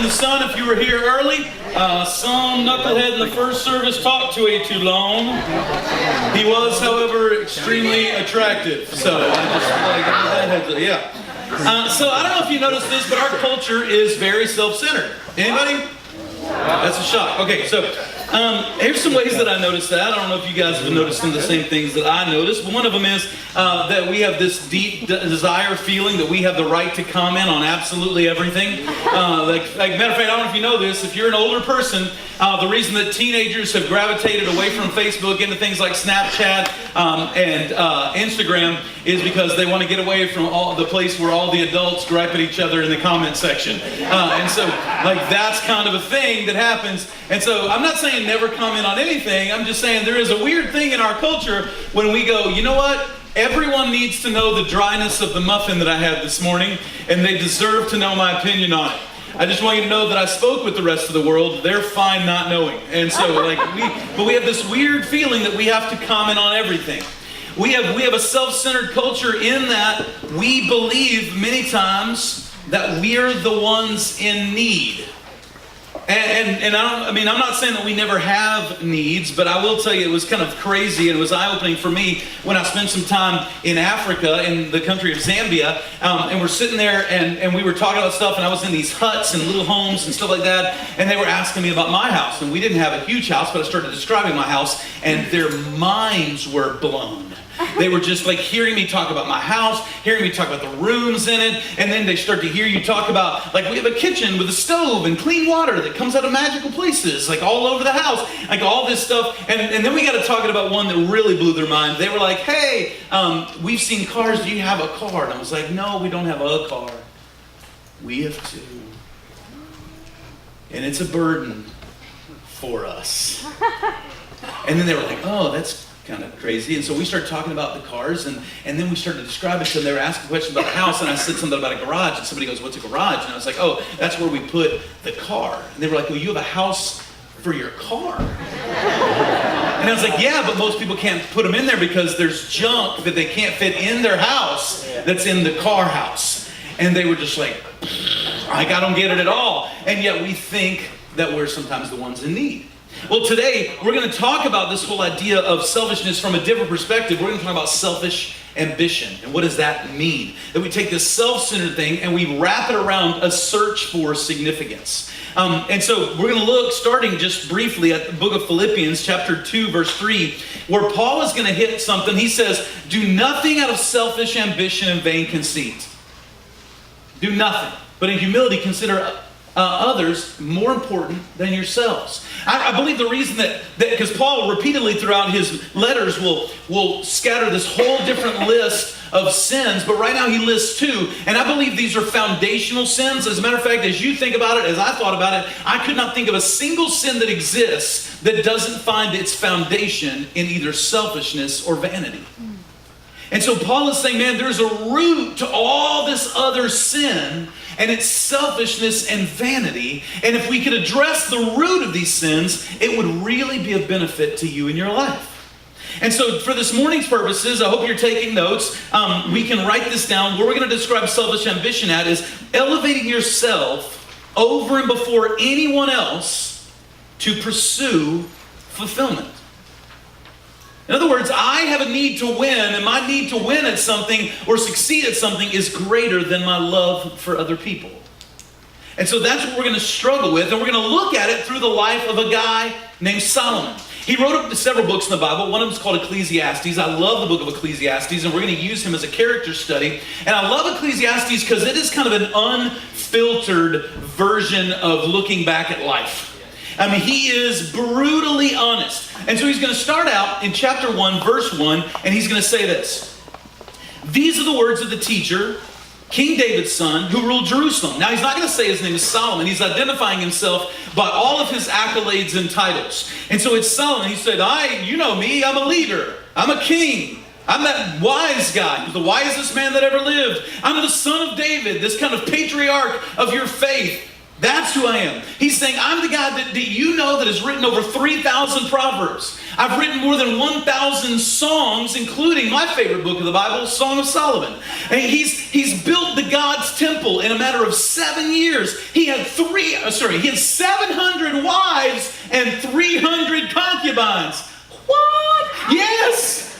the sun if you were here early. Some knucklehead in the first service talked to way too long. He was, however, extremely attractive. So I just so I don't know if you noticed this, but our culture is very self-centered. Anybody? That's a shock. Okay, so here's some ways that I noticed that. I don't know if you guys have been noticing the same things that I noticed, but one of them is that we have this deep desire feeling that we have the right to comment on absolutely everything. Matter of fact, I don't know if you know this, if you're an older person, the reason that teenagers have gravitated away from Facebook into things like Snapchat and Instagram is because they want to get away from all the place where all the adults gripe at each other in the comment section. And so, that's kind of a thing that happens. And so, I'm not saying never comment on anything. I'm just saying there is a weird thing in our culture when we go, you know what? Everyone needs to know the dryness of the muffin that I had this morning, and they deserve to know my opinion on it. I just want you to know that I spoke with the rest of the world. They're fine not knowing. And so, but we have this weird feeling that we have to comment on everything. We have a self-centered culture in that we believe many times that we're the ones in need. And I'm not saying that we never have needs, but I will tell you it was kind of crazy and it was eye-opening for me when I spent some time in Africa, in the country of Zambia, and we're sitting there and we were talking about stuff, and I was in these huts and little homes and stuff like that, and they were asking me about my house, and we didn't have a huge house, but I started describing my house, and their minds were blown. They were just hearing me talk about my house, hearing me talk about the rooms in it, and then they start to hear you talk about, we have a kitchen with a stove and clean water that comes out of magical places, all over the house, all this stuff. And then we got to talking about one that really blew their mind. They were like, hey, we've seen cars, do you have a car? And I was like, no, we don't have a car. We have two. And it's a burden for us. And then they were like, oh, that's kind of crazy. And so we started talking about the cars, and then we started to describe it to them. They were asking questions about the house, and I said something about a garage, and somebody goes, what's a garage? And I was like, oh, that's where we put the car. And they were like, well, you have a house for your car? And I was like, yeah, but most people can't put them in there because there's junk that they can't fit in their house that's in the car house. And they were just like, I don't get it at all. And yet we think that we're sometimes the ones in need. Well, today we're going to talk about this whole idea of selfishness from a different perspective. We're going to talk about selfish ambition. And what does that mean? That we take this self-centered thing and we wrap it around a search for significance. And so we're going to look, starting just briefly at the book of Philippians, chapter 2, verse 3, where Paul is going to hit something. He says, do nothing out of selfish ambition and vain conceit. Do nothing, but in humility consider others more important than yourselves. I believe the reason that because Paul repeatedly throughout his letters will scatter this whole different list of sins, but right now he lists two, and I believe these are foundational sins. As a matter of fact, as you think about it, as I thought about it, I could not think of a single sin that exists that doesn't find its foundation in either selfishness or vanity. And so Paul is saying, man, there's a root to all this other sin, and it's selfishness and vanity. And if we could address the root of these sins, it would really be of benefit to you in your life. And so for this morning's purposes, I hope you're taking notes. We can write this down. Where we're going to describe selfish ambition at is elevating yourself over and before anyone else to pursue fulfillment. In other words, I have a need to win, and my need to win at something or succeed at something is greater than my love for other people. And so that's what we're going to struggle with, and we're going to look at it through the life of a guy named Solomon. He wrote several books in the Bible. One of them is called Ecclesiastes. I love the book of Ecclesiastes, and we're going to use him as a character study. And I love Ecclesiastes because it is kind of an unfiltered version of looking back at life. I mean, he is brutally honest. And so he's going to start out in chapter 1, verse 1, and he's going to say this. These are the words of the teacher, King David's son, who ruled Jerusalem. Now, he's not going to say his name is Solomon. He's identifying himself by all of his accolades and titles. And so it's Solomon. He said, you know me, I'm a leader. I'm a king. I'm that wise guy, the wisest man that ever lived. I'm the son of David, this kind of patriarch of your faith. That's who I am. He's saying, I'm the guy that you know that has written over 3,000 Proverbs. I've written more than 1,000 songs, including my favorite book of the Bible, Song of Solomon. And he's built the God's temple in a matter of 7 years. He had 700 wives and 300 concubines. What? Yes!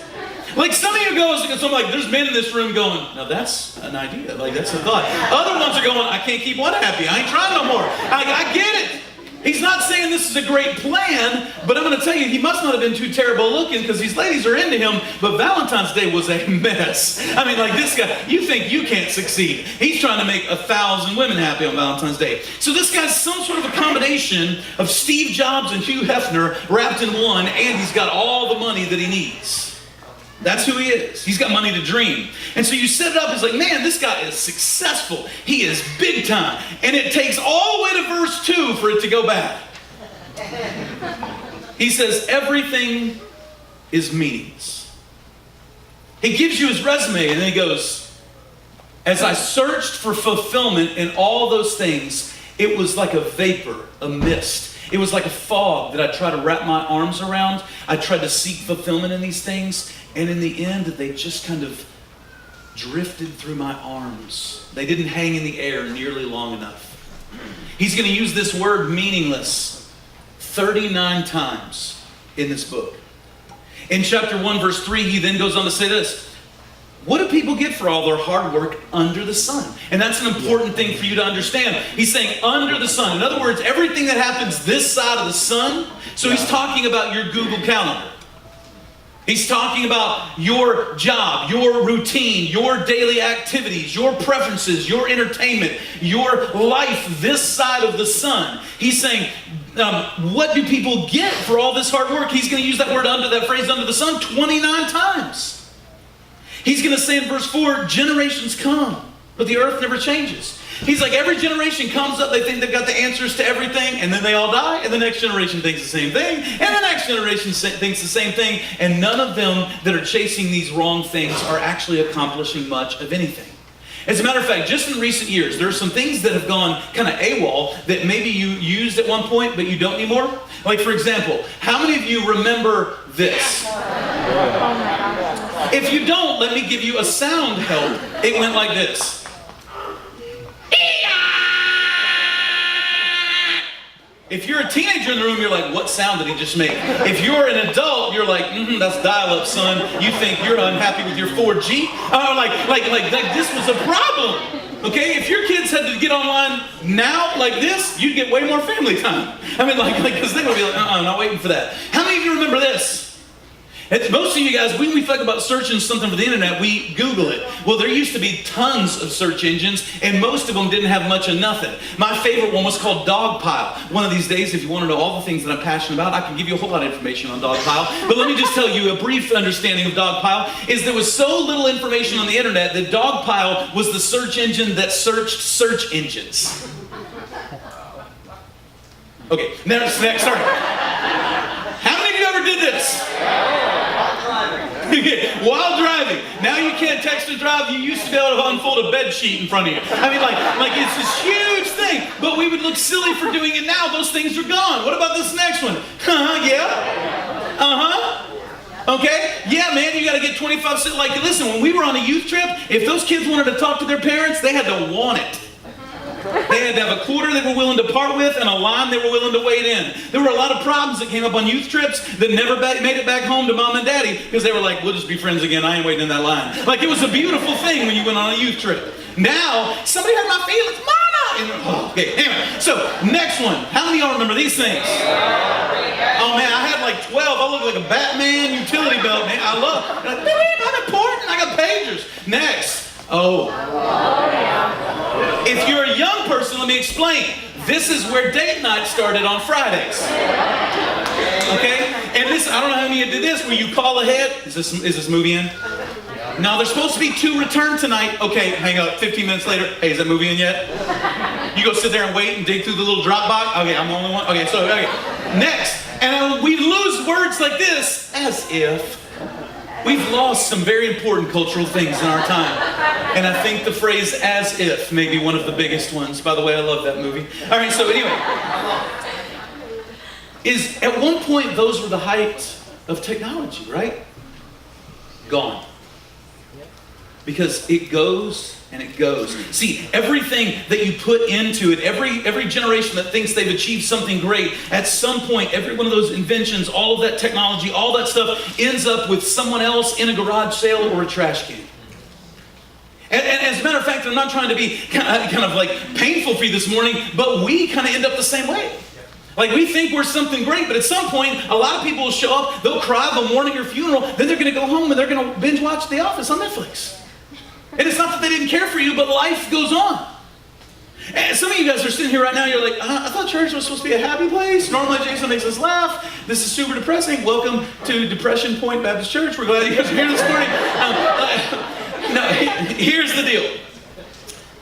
Like some of you go, so I'm like, there's men in this room going, now that's an idea, like that's a thought. Other ones are going, I can't keep one happy, I ain't trying no more. I get it. He's not saying this is a great plan, but I'm going to tell you, he must not have been too terrible looking because these ladies are into him, but Valentine's Day was a mess. I mean, like this guy, you think you can't succeed. He's trying to make 1,000 women happy on Valentine's Day. So this guy's some sort of a combination of Steve Jobs and Hugh Hefner wrapped in one, and he's got all the money that he needs. That's who he is. He's got money to dream. And so you set it up, it's like, man, this guy is successful. He is big time. And it takes all the way to verse 2 for it to go bad. He says, everything is meaningless. He gives you his resume and then he goes, as I searched for fulfillment in all those things, it was like a vapor, a mist. It was like a fog that I tried to wrap my arms around. I tried to seek fulfillment in these things. And in the end, they just kind of drifted through my arms. They didn't hang in the air nearly long enough. He's going to use this word meaningless 39 times in this book. In chapter 1, verse 3, he then goes on to say this. What do people get for all their hard work under the sun? And that's an important thing for you to understand. He's saying under the sun. In other words, everything that happens this side of the sun. So he's talking about your Google Calendar. He's talking about your job, your routine, your daily activities, your preferences, your entertainment, your life this side of the sun. He's saying, what do people get for all this hard work? He's going to use that phrase under the sun 29 times. He's going to say in verse 4, generations come, but the earth never changes. He's like, every generation comes up, they think they've got the answers to everything, and then they all die, and the next generation thinks the same thing, and the next generation thinks the same thing, and none of them that are chasing these wrong things are actually accomplishing much of anything. As a matter of fact, just in recent years, there are some things that have gone kind of AWOL that maybe you used at one point, but you don't anymore. Like, for example, how many of you remember this? If you don't, let me give you a sound help. It went like this. If you're a teenager in the room, you're like, what sound did he just make? If you're an adult, you're like, that's dial-up, son. You think you're unhappy with your 4G? Like this was a problem. Okay, if your kids had to get online now like this, you'd get way more family time. I mean, because they would be like, I'm not waiting for that. How many of you remember this? Most of you guys, when we talk about searching something for the internet, we Google it. Well, there used to be tons of search engines, and most of them didn't have much of nothing. My favorite one was called Dogpile. One of these days, if you want to know all the things that I'm passionate about, I can give you a whole lot of information on Dogpile. But let me just tell you a brief understanding of Dogpile is there was so little information on the internet that Dogpile was the search engine that searched search engines. Okay, next, sorry. How many of you ever did this? While driving. Now you can't text or drive. You used to be able to unfold a bed sheet in front of you. I mean, like it's this huge thing. But we would look silly for doing it now. Those things are gone. What about this next one? Yeah. Okay? Yeah, man, you got to get 25 cents. Like, listen, when we were on a youth trip, if those kids wanted to talk to their parents, they had to want it. They had to have a quarter they were willing to part with and a line they were willing to wait in. There were a lot of problems that came up on youth trips that never made it back home to mom and daddy because they were like, we'll just be friends again. I ain't waiting in that line. Like, it was a beautiful thing when you went on a youth trip. Now, somebody hurt my feelings. Mama! Okay, anyway. So, next one. How many of y'all remember these things? Oh, man, I had like 12. I look like a Batman utility belt, man. I love it. Like, I'm important. I got pagers. Next. If you're a young person, let me explain. This is where date night started on Fridays. Okay? And this, I don't know how many of you did this, where you call ahead. Is this movie in? No, there's supposed to be 2 return tonight. Okay, hang up. 15 minutes later. Hey, is that movie in yet? You go sit there and wait and dig through the little drop box. Okay, I'm the only one. Okay, so, okay. Next. And we lose words like this. As if. We've lost some very important cultural things in our time. And I think the phrase "as if" may be one of the biggest ones. By the way, I love that movie. All right, so anyway. At one point, those were the height of technology, right? Gone. Because it goes and it goes. See, everything that you put into it, every generation that thinks they've achieved something great, at some point, every one of those inventions, all of that technology, all that stuff ends up with someone else in a garage sale or a trash can. And as a matter of fact, I'm not trying to be kind of like painful for you this morning, but we kind of end up the same way. Like, we think we're something great, but at some point, a lot of people will show up, they'll cry the morning of your funeral, then they're going to go home and they're going to binge watch The Office on Netflix. And it's not that they didn't care for you, but life goes on. And some of you guys are sitting here right now, you're like, I thought church was supposed to be a happy place. Normally Jason makes us laugh. This is super depressing. Welcome to Depression Point Baptist Church. We're glad you guys are here this morning. Here's the deal.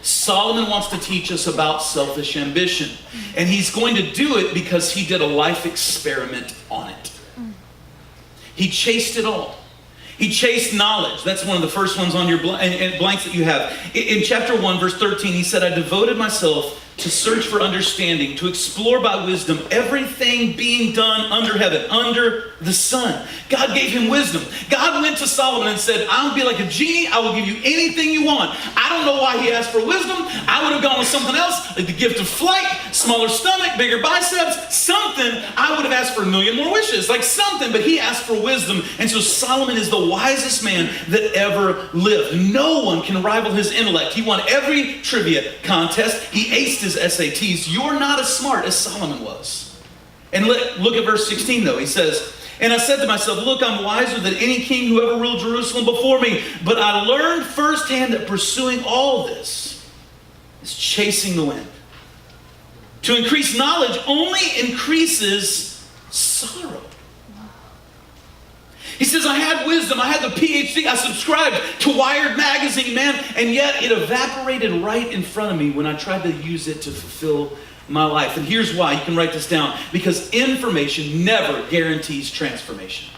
Solomon wants to teach us about selfish ambition. And he's going to do it because he did a life experiment on it. He chased it all. He chased knowledge. That's one of the first ones on your blanks that you have. In chapter 1, verse 13, he said, I devoted myself to search for understanding, to explore by wisdom everything being done under heaven, under the sun. God gave him wisdom. God went to Solomon and said, I'll be like a genie. I will give you anything you want. I don't know why he asked for wisdom. I would have gone with something else, like the gift of flight, smaller stomach, bigger biceps, something. I would have asked for a million more wishes, like something, but he asked for wisdom. And so Solomon is the wisest man that ever lived. No one can rival his intellect. He won every trivia contest. He aced his SATs. You're not as smart as Solomon was. And look at verse 16 though. He says, and I said to myself, look, I'm wiser than any king who ever ruled Jerusalem before me. But I learned firsthand that pursuing all this is chasing the wind. To increase knowledge only increases sorrow. He says, I had wisdom, I had the PhD, I subscribed to Wired magazine, man, and yet it evaporated right in front of me when I tried to use it to fulfill my life. And here's why. You can write this down. Because information never guarantees transformation.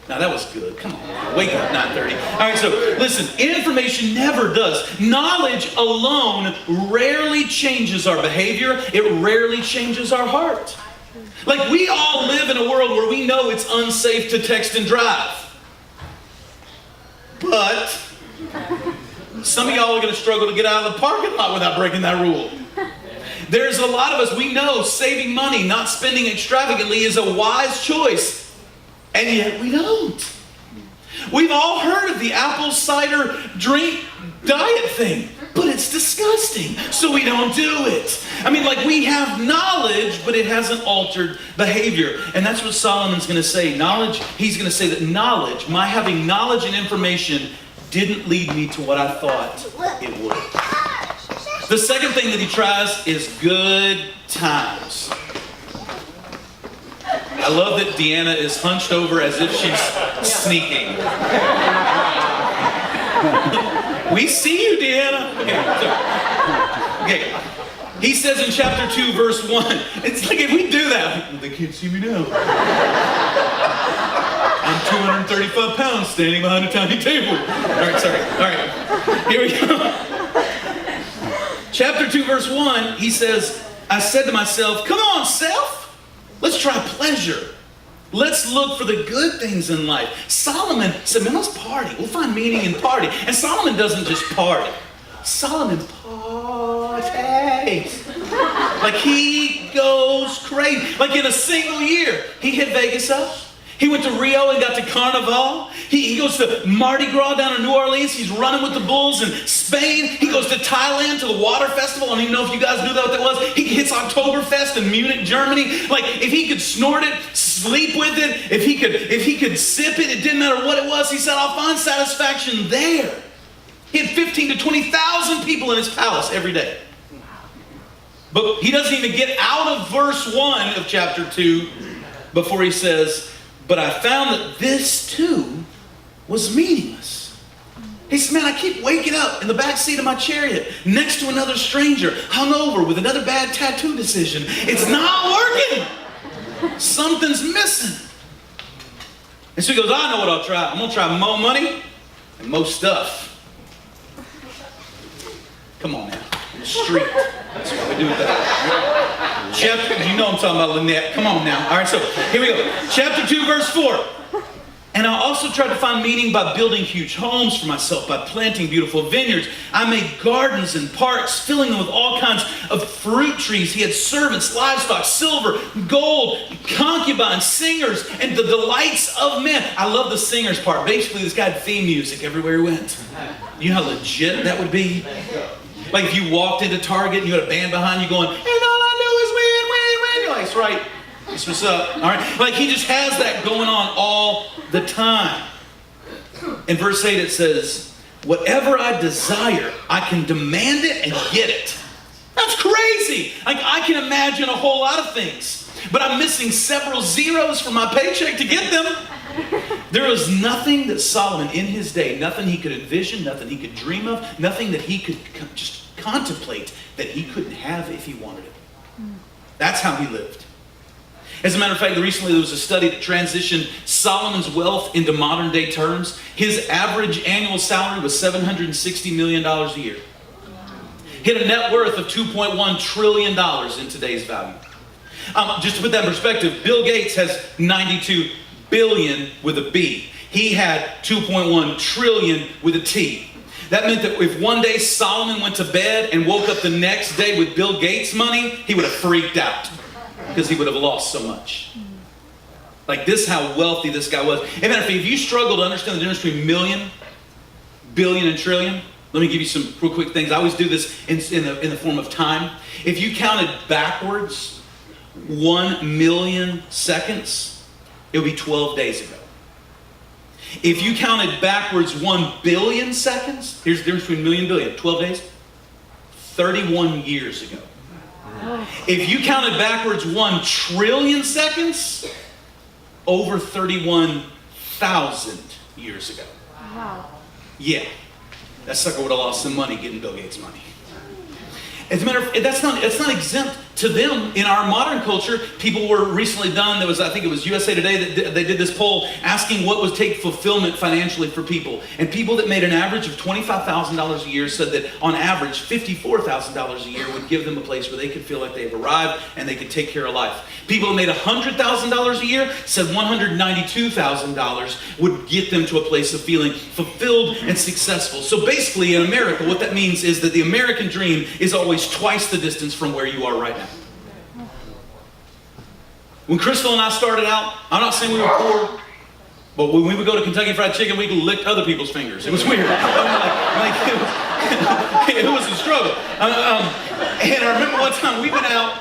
Now that was good. Come on. Wake up, 9:30. All right, so listen. Information never does. Knowledge alone rarely changes our behavior. It rarely changes our heart. Like, we all live in a world where we know it's unsafe to text and drive. But some of y'all are going to struggle to get out of the parking lot without breaking that rule. There's a lot of us, we know saving money, not spending extravagantly is a wise choice. And yet we don't. We've all heard of the apple cider drink diet thing, but it's disgusting, so we don't do it. I mean, like, we have knowledge, but it hasn't altered behavior. And that's what Solomon's going to say. Knowledge, he's going to say that knowledge, my having knowledge and information, didn't lead me to what I thought it would. The second thing that he tries is good times. I love that Deanna is hunched over as if she's sneaking. We see you, Deanna. Okay. He says in chapter 2, verse 1, it's like, if we do that, they can't see me now. I'm 235 pounds standing behind a tiny table. All right, sorry. All right, here we go. Chapter 2, verse 1, he says, I said to myself, come on, self. Let's try pleasure. Let's look for the good things in life. Solomon said, man, let's party. We'll find meaning in party. And Solomon doesn't just party. Solomon parties. Like, he goes crazy. Like, in a single year, he hit Vegas up. He went to Rio and got to Carnival. He goes to Mardi Gras down in New Orleans. He's running with the bulls in Spain. He goes to Thailand to the water festival. I don't even know if you guys knew what that was. He hits Oktoberfest in Munich, Germany. Like, if he could snort it, sleep with it, if he could sip it, it didn't matter what it was. He said, I'll find satisfaction there. He had 15 to 20,000 people in his palace every day. But he doesn't even get out of verse 1 of chapter 2 before he says, but I found that this too was meaningless. He said, man, I keep waking up in the back seat of my chariot next to another stranger, hungover with another bad tattoo decision. It's not working. Something's missing. And so he goes, I know what I'll try. I'm going to try more money and more stuff. Come on now. On the street. That's what we do with that. Chapter, you know I'm talking about Lynette. Come on now. All right, so here we go. Chapter 2, verse 4. And I also tried to find meaning by building huge homes for myself, by planting beautiful vineyards. I made gardens and parks, filling them with all kinds of fruit trees. He had servants, livestock, silver, gold, concubines, singers, and the delights of men. I love the singers part. Basically, this guy had theme music everywhere he went. You know how legit that would be? Like if you walked into Target and you had a band behind you going, and all I do is win, win, win. You're like, that's right. That's what's up. All right. Like he just has that going on all the time. In verse 8 it says, whatever I desire, I can demand it and get it. That's crazy. Like I can imagine a whole lot of things, but I'm missing several zeros from my paycheck to get them. There was nothing that Solomon in his day, nothing he could envision, nothing he could dream of, nothing that he could just contemplate that he couldn't have if he wanted it. That's how he lived. As a matter of fact, recently there was a study that transitioned Solomon's wealth into modern day terms. His average annual salary was $760 million a year. He had a net worth of $2.1 trillion in today's value. Just to put that in perspective, Bill Gates has 92 billion with a B. He had 2.1 trillion with a T. That meant that if one day Solomon went to bed and woke up the next day with Bill Gates' money, he would have freaked out. Because he would have lost so much. Like this, how wealthy this guy was. And matter of fact, if you struggle to understand the difference between million, billion, and trillion, let me give you some real quick things. I always do this in the form of time. If you counted backwards 1 million seconds, it would be 12 days ago. If you counted backwards 1 billion seconds, here's the difference between million and billion, 12 days, 31 years ago. If you counted backwards 1 trillion seconds, over 31,000 years ago. Wow. Yeah. That sucker would have lost some money getting Bill Gates' money. As a matter of fact, that's not exempt to them. In our modern culture, people were recently done, I think it was USA Today that they did this poll asking what would take fulfillment financially for people. And people that made an average of $25,000 a year said that on average, $54,000 a year would give them a place where they could feel like they've arrived and they could take care of life. People that made $100,000 a year said $192,000 would get them to a place of feeling fulfilled and successful. So basically in America, what that means is that the American dream is always twice the distance from where you are right now. When Crystal and I started out, I'm not saying we were poor, but when we would go to Kentucky Fried Chicken, we licked other people's fingers. It was weird. It was a struggle. And I remember one time we went out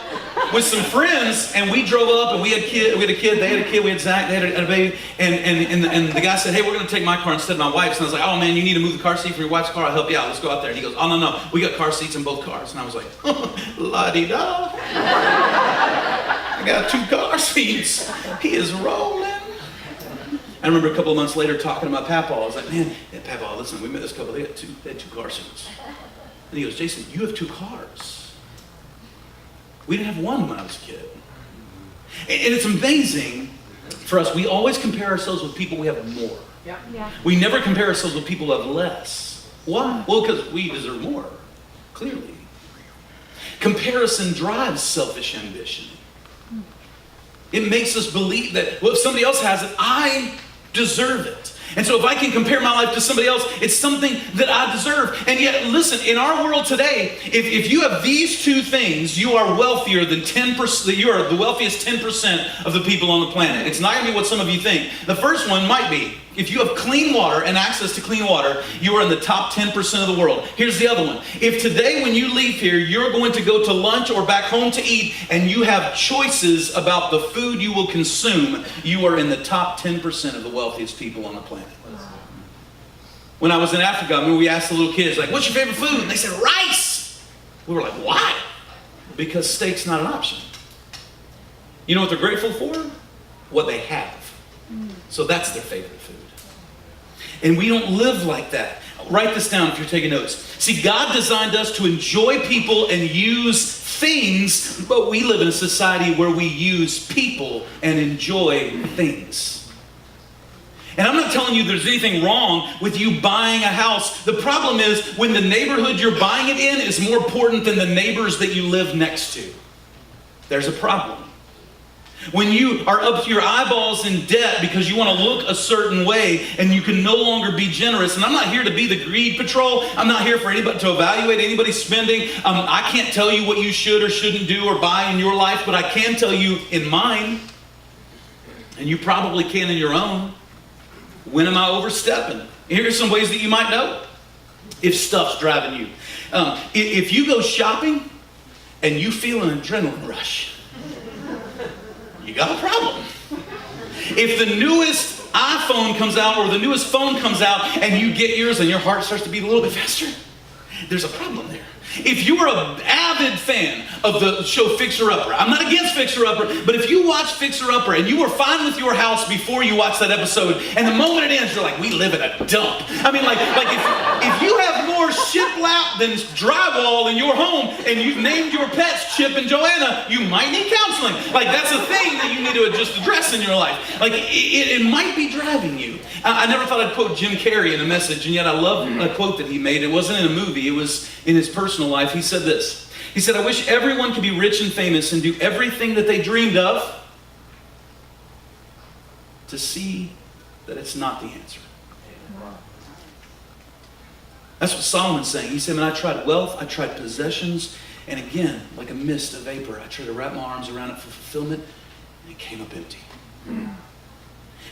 with some friends and we drove up and we had a kid, they had a kid, we had Zach, they had a baby, and the guy said, hey, we're going to take my car instead of my wife's. And I was like, oh man, you need to move the car seat for your wife's car, I'll help you out, let's go out there. And he goes, oh no, we got car seats in both cars. And I was like, la-di-da. I got 2 car seats. He is rolling. I remember a couple of months later talking to my papa. I was like, man, yeah, papa, listen, we met this couple, they had 2 car seats. And he goes, Jason, you have 2 cars. We didn't have one when I was a kid. And it's amazing for us. We always compare ourselves with people we have more. Yeah. We never compare ourselves with people who have less. Why? Well, because we deserve more, clearly. Comparison drives selfish ambition. It makes us believe that, well, if somebody else has it, I deserve it. And so if I can compare my life to somebody else, it's something that I deserve. And yet, listen, in our world today, if you have these 2 things, you are wealthier than 10%, you are the wealthiest 10% of the people on the planet. It's not going to be what some of you think. The first one might be, if you have clean water and access to clean water, you are in the top 10% of the world. Here's the other one. If today when you leave here, you're going to go to lunch or back home to eat, and you have choices about the food you will consume, you are in the top 10% of the wealthiest people on the planet. When I was in Africa, I remember we asked the little kids, like, what's your favorite food? And they said, rice. We were like, why? Because steak's not an option. You know what they're grateful for? What they have. So that's their favorite food. And we don't live like that. Write this down if you're taking notes. See, God designed us to enjoy people and use things, but we live in a society where we use people and enjoy things. And I'm not telling you there's anything wrong with you buying a house. The problem is when the neighborhood you're buying it in is more important than the neighbors that you live next to. There's a problem. When you are up to your eyeballs in debt because you want to look a certain way and you can no longer be generous. And I'm not here to be the greed patrol. I'm not here for anybody to evaluate anybody's spending. I can't tell you what you should or shouldn't do or buy in your life, but I can tell you in mine, and you probably can in your own. When am I overstepping? Here are some ways that you might know if stuff's driving you. If you go shopping and you feel an adrenaline rush, you got a problem. If the newest iPhone comes out or the newest phone comes out and you get yours and your heart starts to beat a little bit faster, there's a problem there. If you are an avid fan of the show Fixer Upper, I'm not against Fixer Upper, but if you watch Fixer Upper and you were fine with your house before you watch that episode, and the moment it ends, you're like, we live in a dump. I mean, like if you have more shiplap than drywall in your home, and you've named your pets Chip and Joanna, you might need counseling. Like, that's a thing that you need to just address in your life. Like, it might be driving you. I never thought I'd quote Jim Carrey in a message, and yet I love a quote that he made. It wasn't in a movie. It was in his personal life. He said this. He said, I wish everyone could be rich and famous and do everything that they dreamed of to see that it's not the answer. That's what Solomon's saying. He said, man, I tried wealth, I tried possessions, and again, like a mist, a vapor, I tried to wrap my arms around it for fulfillment, and it came up empty.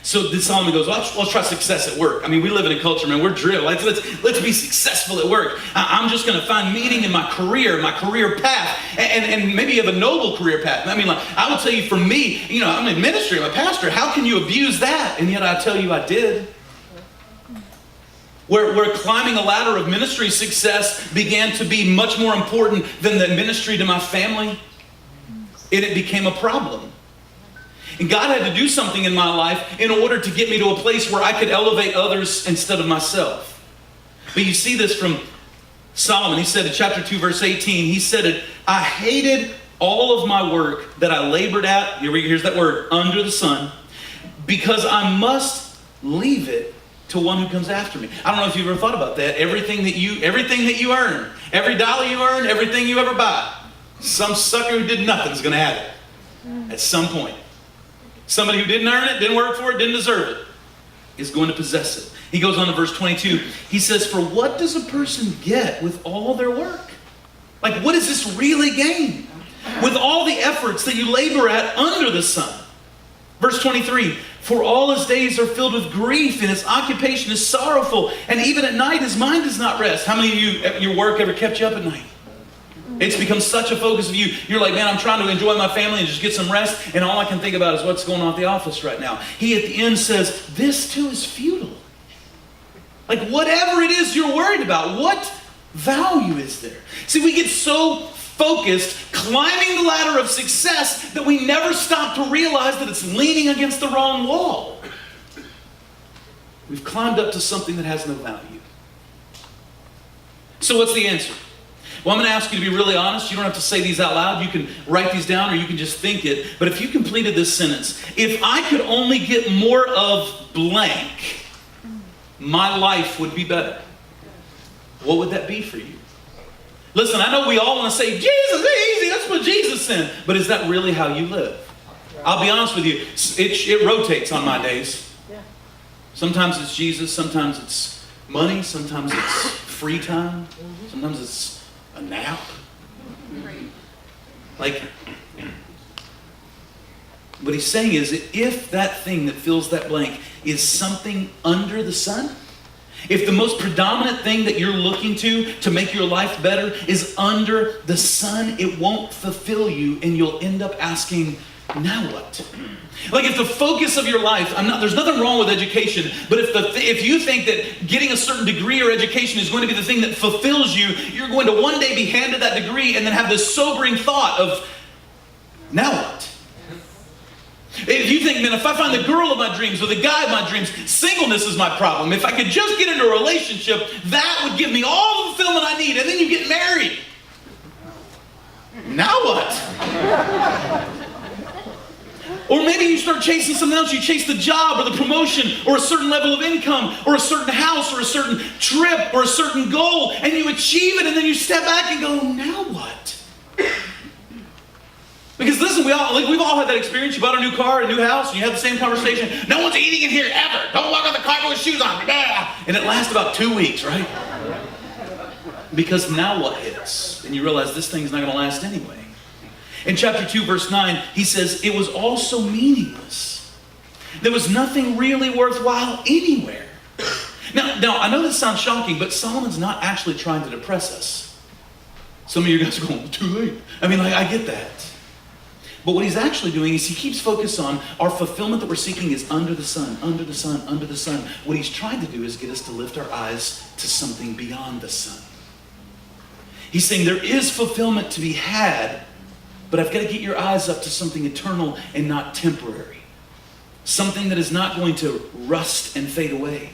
So then Solomon goes, well, let's try success at work. I mean, we live in a culture, man, we're driven. Let's be successful at work. I'm just going to find meaning in my career path, and maybe you have a noble career path. I mean, like, I will tell you, for me, I'm in ministry, I'm a pastor. How can you abuse that? And yet I tell you I did. Where climbing a ladder of ministry success began to be much more important than the ministry to my family, and it became a problem. And God had to do something in my life in order to get me to a place where I could elevate others instead of myself. But you see this from Solomon. He said in chapter 2, verse 18, he said it, I hated all of my work that I labored at, here's that word, under the sun, because I must leave it to one who comes after me. I don't know if you've ever thought about that. Everything that you earn, every dollar you earn, everything you ever buy, some sucker who did nothing is going to have it at some point. Somebody who didn't earn it, didn't work for it, didn't deserve it, is going to possess it. He goes on to verse 22. He says, for what does a person get with all their work? Like, what does this really gain? With all the efforts that you labor at under the sun. Verse 23, for all his days are filled with grief, and his occupation is sorrowful, and even at night his mind does not rest. How many of you, your work ever kept you up at night? It's become such a focus of you. You're like, man, I'm trying to enjoy my family and just get some rest, and all I can think about is what's going on at the office right now. He at the end says, this too is futile. Like, whatever it is you're worried about, what value is there? See, we get so focused climbing the ladder of success that we never stop to realize that it's leaning against the wrong wall. We've climbed up to something that has no value. So what's the answer? Well, I'm going to ask you to be really honest. You don't have to say these out loud. You can write these down or you can just think it. But if you completed this sentence, if I could only get more of blank, my life would be better. What would that be for you? Listen, I know we all want to say, Jesus, easy, that's what Jesus said. But is that really how you live? I'll be honest with you. It rotates on my days. Sometimes it's Jesus. Sometimes it's money. Sometimes it's free time. Sometimes it's a nap. Like, what he's saying is that if that thing that fills that blank is something under the sun, if the most predominant thing that you're looking to make your life better is under the sun, it won't fulfill you and you'll end up asking, now what? Like, if the focus of your life, there's nothing wrong with education, but if you think that getting a certain degree or education is going to be the thing that fulfills you, you're going to one day be handed that degree and then have this sobering thought of, now what? If you think, man, if I find the girl of my dreams or the guy of my dreams, singleness is my problem. If I could just get into a relationship, that would give me all the fulfillment I need. And then you get married. Now what? Or maybe you start chasing something else. You chase the job or the promotion or a certain level of income or a certain house or a certain trip or a certain goal, and you achieve it, and then you step back and go, now what? Because listen, we've all had that experience. You bought a new car, a new house, and you have the same conversation. No one's eating in here ever. Don't walk out the car with shoes on. And it lasts about 2 weeks, right? Because now what hits? And you realize this thing's not going to last anyway. In chapter 2, verse 9, he says, it was all so meaningless. There was nothing really worthwhile anywhere. Now, I know this sounds shocking, but Solomon's not actually trying to depress us. Some of you guys are going, too late. I mean, I get that. But what he's actually doing is he keeps focus on our fulfillment that we're seeking is under the sun, under the sun, under the sun. What he's trying to do is get us to lift our eyes to something beyond the sun. He's saying there is fulfillment to be had, but I've got to get your eyes up to something eternal and not temporary. Something that is not going to rust and fade away.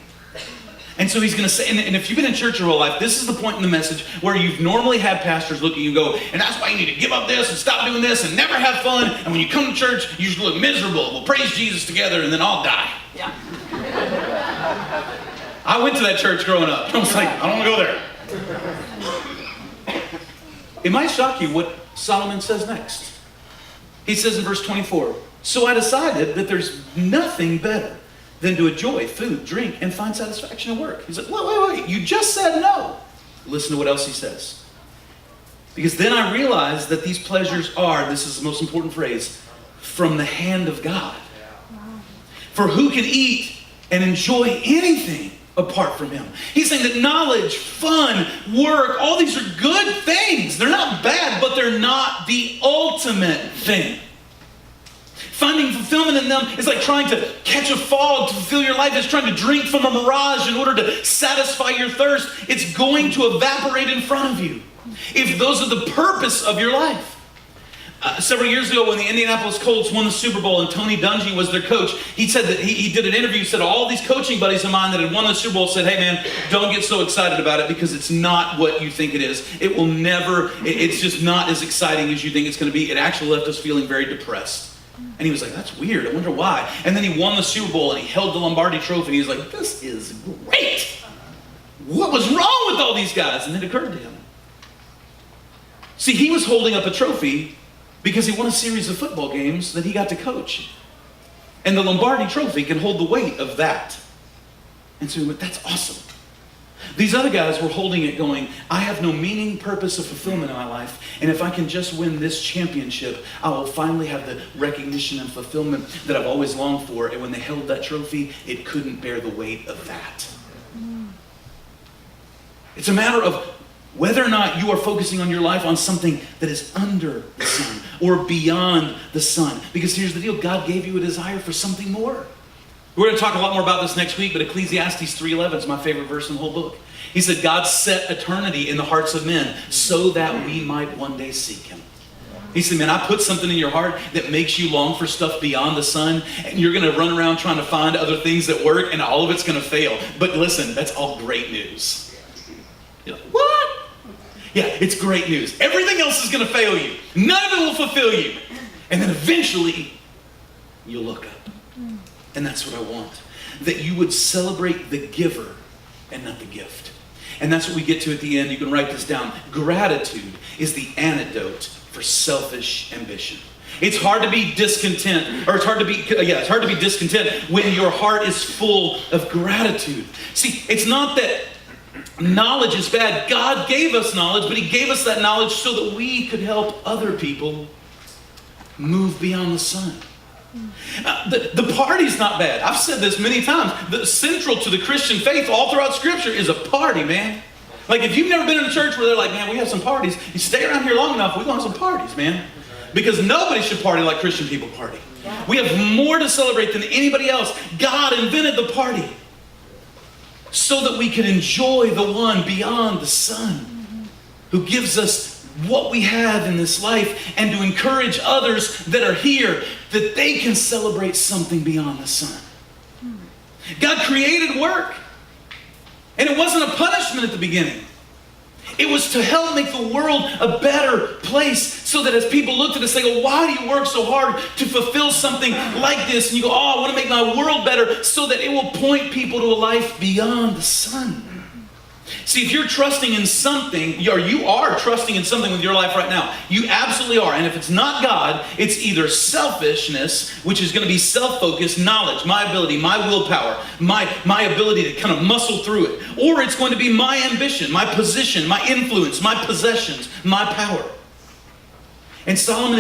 And so he's going to say, and if you've been in church your whole life, this is the point in the message where you've normally had pastors look at you and go, and that's why you need to give up this and stop doing this and never have fun. And when you come to church, you just look miserable. We'll praise Jesus together and then I'll die. Yeah. I went to that church growing up. I was like, I don't want to go there. It might shock you what Solomon says next. He says in verse 24, so I decided that there's nothing better than to enjoy food, drink, and find satisfaction at work. He's like, wait, you just said no. Listen to what else he says. Because then I realized that these pleasures are, this is the most important phrase, from the hand of God. For who can eat and enjoy anything apart from him? He's saying that knowledge, fun, work, all these are good things. They're not bad, but they're not the ultimate thing. Finding fulfillment in them is like trying to catch a fog to fulfill your life. It's trying to drink from a mirage in order to satisfy your thirst. It's going to evaporate in front of you if those are the purpose of your life. Several years ago when the Indianapolis Colts won the Super Bowl and Tony Dungy was their coach, he said that he did an interview, said all these coaching buddies of mine that had won the Super Bowl said, hey man, don't get so excited about it because it's not what you think it is. It will never, it's just not as exciting as you think it's going to be. It actually left us feeling very depressed. And he was like, that's weird. I wonder why. And then he won the Super Bowl and he held the Lombardi trophy and he was like, this is great. What was wrong with all these guys? And it occurred to him. See, he was holding up a trophy because he won a series of football games that he got to coach. And the Lombardi trophy can hold the weight of that. And so he went, that's awesome. These other guys were holding it going, I have no meaning, purpose, or fulfillment in my life. And if I can just win this championship, I will finally have the recognition and fulfillment that I've always longed for. And when they held that trophy, it couldn't bear the weight of that. It's a matter of whether or not you are focusing on your life on something that is under the sun or beyond the sun. Because here's the deal, God gave you a desire for something more. We're going to talk a lot more about this next week, but Ecclesiastes 3:11 is my favorite verse in the whole book. He said, God set eternity in the hearts of men so that we might one day seek him. He said, man, I put something in your heart that makes you long for stuff beyond the sun, and you're going to run around trying to find other things that work, and all of it's going to fail. But listen, that's all great news. You're like, what? Yeah, it's great news. Everything else is going to fail you. None of it will fulfill you. And then eventually, you'll look up. And that's what I want. That you would celebrate the giver and not the gift. And that's what we get to at the end. You can write this down. Gratitude is the antidote for selfish ambition. It's hard to be discontent, or it's hard to be discontent when your heart is full of gratitude. See, it's not that knowledge is bad. God gave us knowledge, but he gave us that knowledge so that we could help other people move beyond the sun. The party's not bad. I've said this many times. The central to the Christian faith all throughout Scripture is a party, man. Like if you've never been in a church where they're like, man, we have some parties. You stay around here long enough, we're going to have some parties, man. Because nobody should party like Christian people party. We have more to celebrate than anybody else. God invented the party so that we can enjoy the one beyond the sun who gives us what we have in this life, and to encourage others that are here that they can celebrate something beyond the sun. God created work, and it wasn't a punishment at the beginning. It was to help make the world a better place so that as people looked at us, they go, why do you work so hard to fulfill something like this? And you go, oh, I want to make my world better so that it will point people to a life beyond the sun. See, if you're trusting in something, or you are trusting in something with your life right now, you absolutely are. And if it's not God, it's either selfishness, which is going to be self-focused, knowledge, my ability, my willpower, my ability to kind of muscle through it. Or it's going to be my ambition, my position, my influence, my possessions, my power. And Solomon is